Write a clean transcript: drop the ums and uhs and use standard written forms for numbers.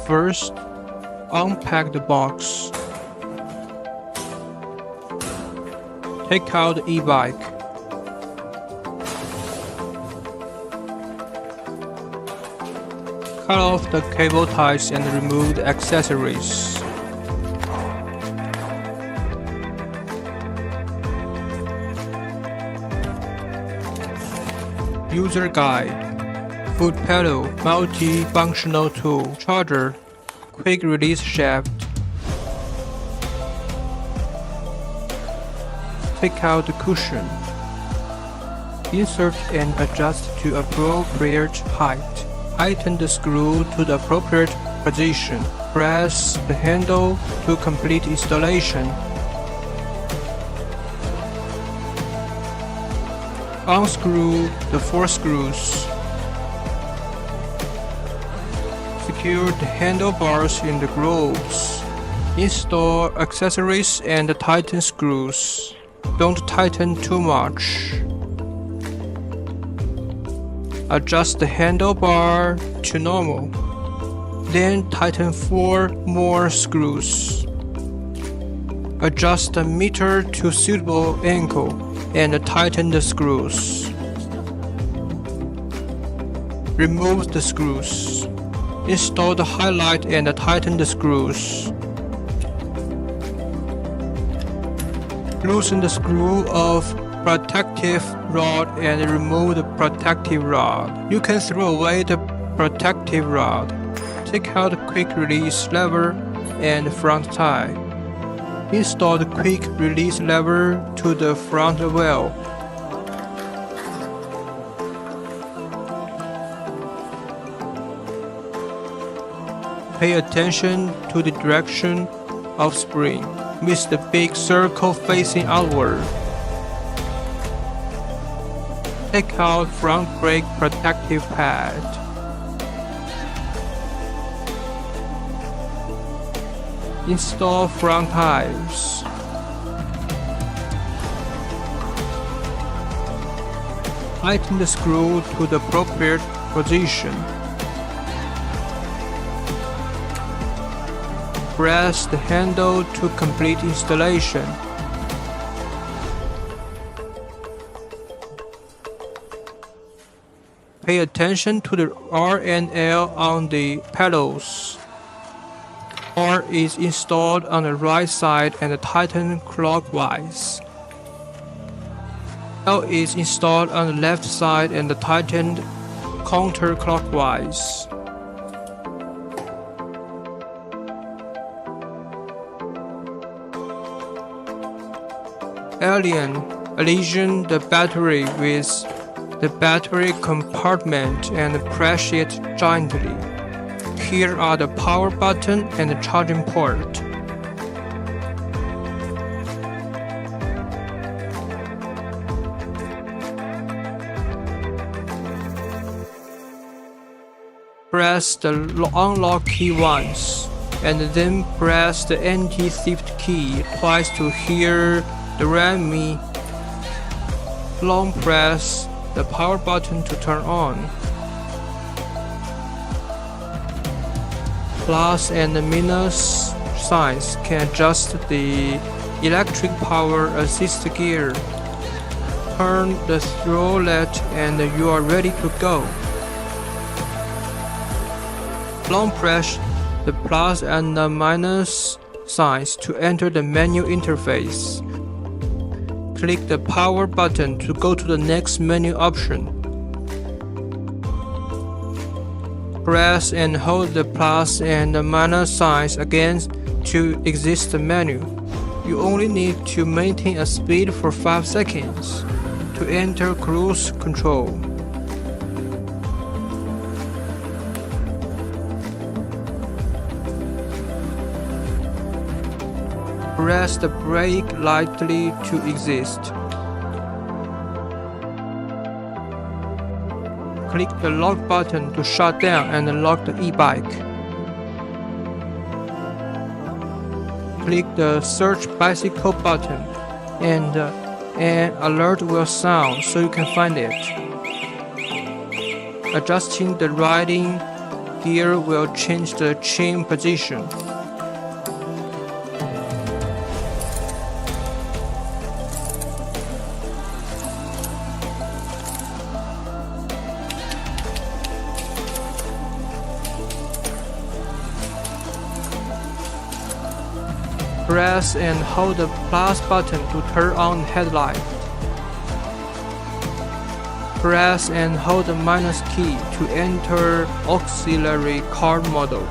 First, unpack the box. Take out the e-bike. Cut off the cable ties and remove the accessories. User guide. Foot pedal, multi-functional tool, charger, quick release shaft. Take out the cushion. Insert and adjust to appropriate height. Tighten the screw to the appropriate position. Press the handle to complete installation. Unscrew the 4 screws. Secure the handlebars in the grooves. Install accessories and tighten screws. Don't tighten too much. Adjust the handlebar to normal. Then tighten 4 more screws. Adjust the meter to suitable angle and tighten the screws. Remove the screws. Install the highlight and tighten the screws. Loosen the screw of protective rod and remove the protective rod. You can throw away the protective rod. Take out the quick release lever and front tie. Install the quick release lever to the front wheel. Pay attention to the direction of spring, with the big circle facing outward. Take out front brake protective pad. Install front tires. Tighten the screw to the appropriate position. Press the handle to complete installation. Pay attention to the R and L on the pedals. R is installed on the right side and tightened clockwise. L is installed on the left side and tightened counterclockwise. Align the battery with the battery compartment and press it gently. Here are the power button and the charging port. Press the unlock key once, and then press the anti-theft key twice to hear the ram me. Long press the power button to turn on. Plus and minus signs can adjust the electric power assist gear. Turn the throttle and you are ready to go. Long press the plus and the minus signs to enter the menu interface. Click the power button to go to the next menu option. Press and hold the plus and the minus signs again to exit the menu. You only need to maintain a speed for 5 seconds to enter cruise control. Press the brake lightly to exit. Click the lock button to shut down and lock the e-bike. Click the search bicycle button and an alert will sound so you can find it. Adjusting the riding gear will change the chain position. Press and hold the plus button to turn on headlight. Press and hold the minus key to enter auxiliary car model.